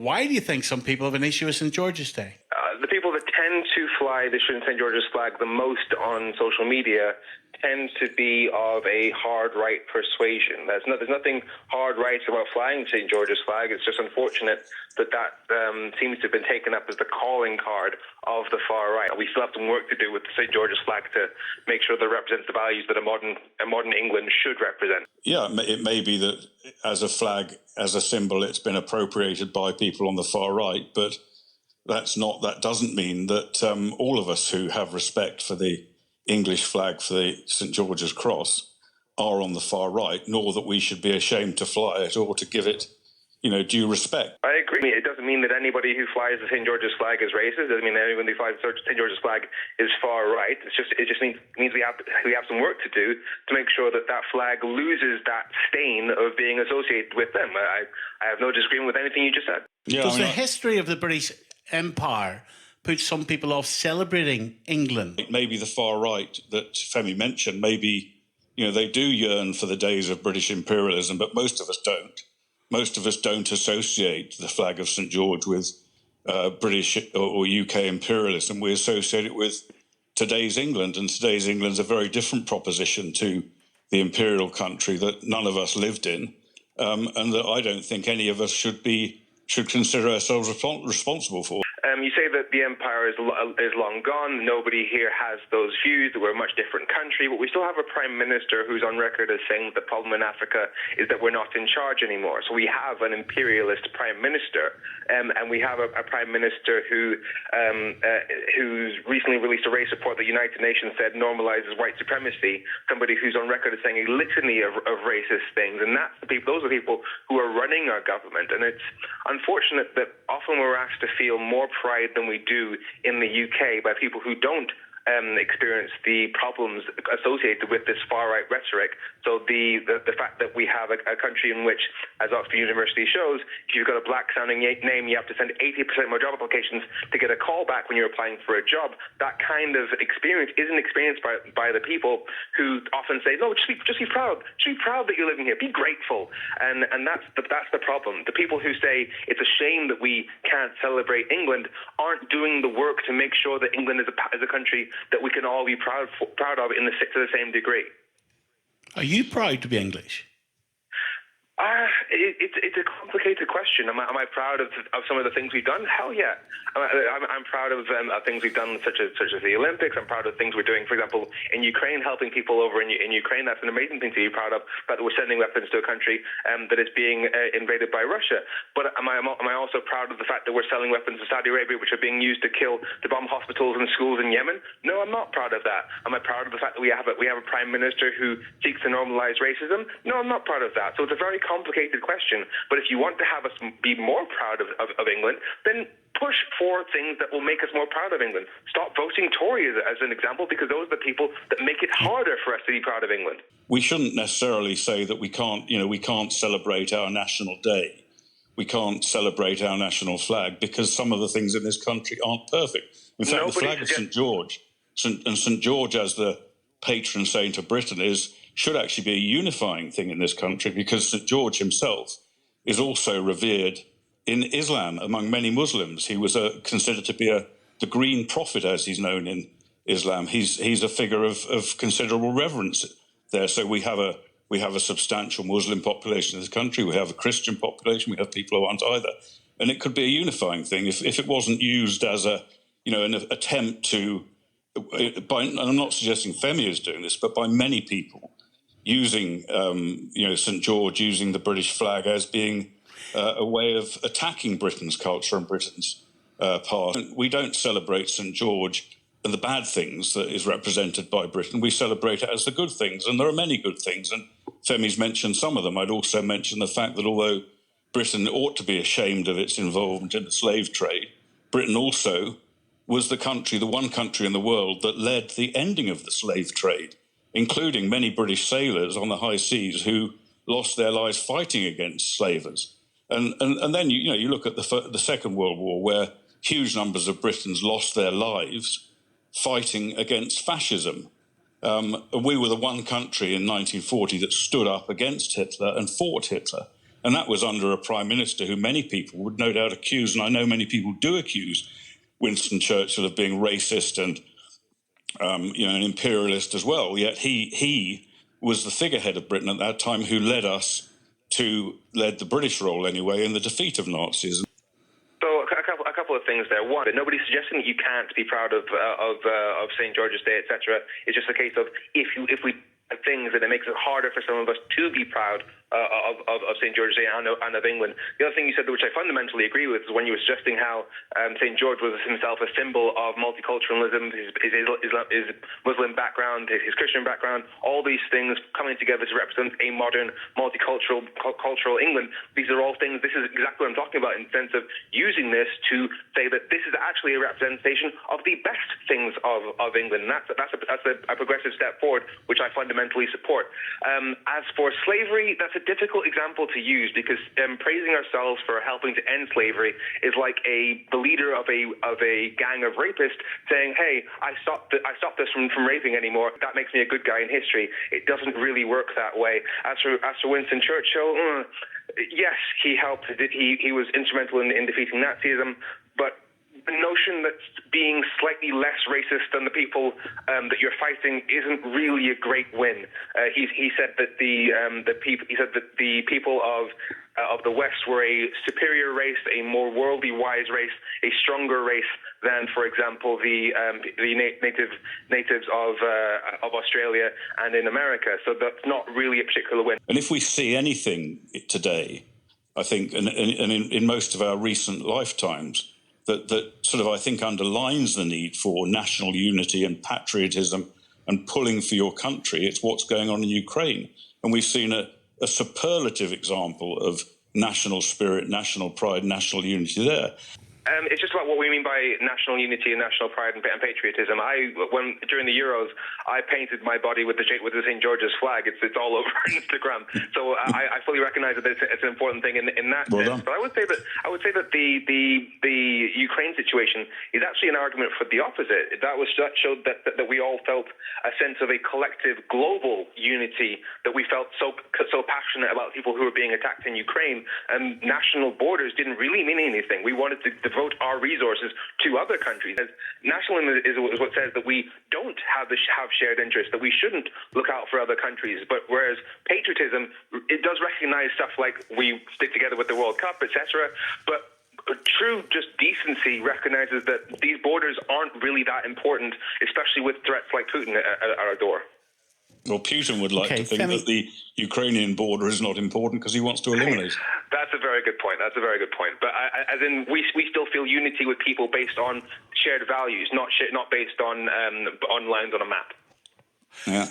Why do you think some people have an issue with St. George's Day? The people that tend to fly the St. George's flag the most on social media tend to be of a hard right persuasion. There's nothing hard right about flying St. George's flag. It's just unfortunate that seems to have been taken up as the calling card of the far right. We still have some work to do with the St. George's flag to make sure that it represents the values that a modern England should represent. Yeah, it may be that as a flag, as a symbol, it's been appropriated by people on the far right, but that doesn't mean that all of us who have respect for the English flag, for the St. George's Cross, are on the far right, nor that we should be ashamed to fly it or to give it, due respect. I agree. It doesn't mean that anybody who flies the St. George's flag is racist. It doesn't mean that anyone who flies the St. George's flag is far right. It just means we have some work to do to make sure that flag loses that stain of being associated with them. I have no disagreement with anything you just said. Yeah, Does the history of the British Empire put some people off celebrating England? It may be the far right that Femi mentioned. Maybe, they do yearn for the days of British imperialism, but most of us don't. Most of us don't associate the flag of St. George with British or UK imperialism. We associate it with today's England, and today's England's a very different proposition to the imperial country that none of us lived in, and that I don't think any of us should consider ourselves responsible for. You say that the empire is long gone. Nobody here has those views, that we're a much different country, but we still have a prime minister who's on record as saying that the problem in Africa is that we're not in charge anymore. So we have an imperialist prime minister, and we have a prime minister who's recently released a race report that the United Nations said normalizes white supremacy, somebody who's on record as saying a litany of racist things. And those are the people who are running our government. And it's unfortunate that often we're asked to feel more pride than we do in the UK by people who don't experience the problems associated with this far-right rhetoric. So the fact that we have a country in which, as Oxford University shows, if you've got a black-sounding name, you have to send 80% more job applications to get a call back when you're applying for a job. That kind of experience isn't experienced by the people who often say, no, just be proud. Just be proud that you're living here. Be grateful. And that's the problem. The people who say it's a shame that we can't celebrate England aren't doing the work to make sure that England is a country that we can all be proud of to the same degree. Are you proud to be English? It's a complicated question. Am I proud of some of the things we've done? Hell yeah. I'm proud of things we've done, such as the Olympics. I'm proud of things we're doing, for example, in Ukraine, helping people over in Ukraine. That's an amazing thing to be proud of, that we're sending weapons to a country that is being invaded by Russia. But am I also proud of the fact that we're selling weapons to Saudi Arabia, which are being used to bomb hospitals and schools in Yemen? No, I'm not proud of that. Am I proud of the fact that we have a prime minister who seeks to normalize racism? No, I'm not proud of that. So it's a very complicated question. But if you want to have us be more proud of England, then push for things that will make us more proud of England. Stop voting Tory as an example, because those are the people that make it harder for us to be proud of England. We shouldn't necessarily say that we can't celebrate our national day. We can't celebrate our national flag because some of the things in this country aren't perfect. In fact, the flag of St. George, St. George as the patron saint of Britain should actually be a unifying thing in this country, because St. George himself is also revered in Islam among many Muslims. He was considered to be the green prophet, as he's known in Islam. He's a figure of considerable reverence there. So we have a substantial Muslim population in this country. We have a Christian population. We have people who aren't either. And it could be a unifying thing if it wasn't used as an attempt to, and I'm not suggesting Femi is doing this, but by many people using, St. George, using the British flag as being a way of attacking Britain's culture and Britain's past. We don't celebrate St. George and the bad things that is represented by Britain. We celebrate it as the good things, and there are many good things, and Femi's mentioned some of them. I'd also mention the fact that although Britain ought to be ashamed of its involvement in the slave trade, Britain also was the one country in the world that led the ending of the slave trade, including many British sailors on the high seas who lost their lives fighting against slavers. And then you look at the Second World War, where huge numbers of Britons lost their lives fighting against fascism. We were the one country in 1940 that stood up against Hitler and fought Hitler. And that was under a prime minister who many people would no doubt accuse, and I know many people do accuse Winston Churchill of being racist and an imperialist as well. Yet he was the figurehead of Britain at that time who led the British role anyway in the defeat of Nazis. So a couple of things there. One, nobody's suggesting that you can't be proud of St. George's Day, etc. It's just a case of if we things and it makes it harder for some of us to be proud of St. George's Day and of England. The other thing you said, which I fundamentally agree with, is when you were suggesting how St. George was himself a symbol of multiculturalism, his Muslim background, his Christian background, all these things coming together to represent a modern cultural England. These are all things, this is exactly what I'm talking about in the sense of using this to say that this is actually a representation of the best things of England. And that's a progressive step forward, which I fundamentally support. As for slavery, that's a difficult example to use because praising ourselves for helping to end slavery is like the leader of a gang of rapists saying, "Hey, I stopped this from raping anymore. That makes me a good guy in history." It doesn't really work that way. As for Winston Churchill, yes, he helped. He was instrumental in defeating Nazism, but the notion that being slightly less racist than the people that you're fighting isn't really a great win. He said that the people of the West were a superior race, a more worldly wise race, a stronger race than, for example, the natives of Australia and in America. So that's not really a particular win. And if we see anything today, I think, and in most of our recent lifetimes, that sort of, I think, underlines the need for national unity and patriotism and pulling for your country. It's what's going on in Ukraine. And we've seen a superlative example of national spirit, national pride, national unity there. It's just about what we mean by national unity and national pride and patriotism. During the Euros, I painted my body with the St. George's flag. It's all over Instagram. So I fully recognise that it's an important thing in that sense. But I would say that the Ukraine situation is actually an argument for the opposite. That showed that we all felt a sense of a collective global unity, that we felt so passionate about people who were being attacked in Ukraine, and national borders didn't really mean anything. We wanted to devote our resources to other countries. Nationalism is what says that we don't have shared interests, that we shouldn't look out for other countries. But whereas patriotism, it does recognize stuff like we stick together with the World Cup, etc. But true just decency recognizes that these borders aren't really that important, especially with threats like Putin at our door. Well, Putin would like to think that the Ukrainian border is not important because he wants to eliminate it. That's a very good point. But as in, we still feel unity with people based on shared values, not based on lines on a map. Yeah.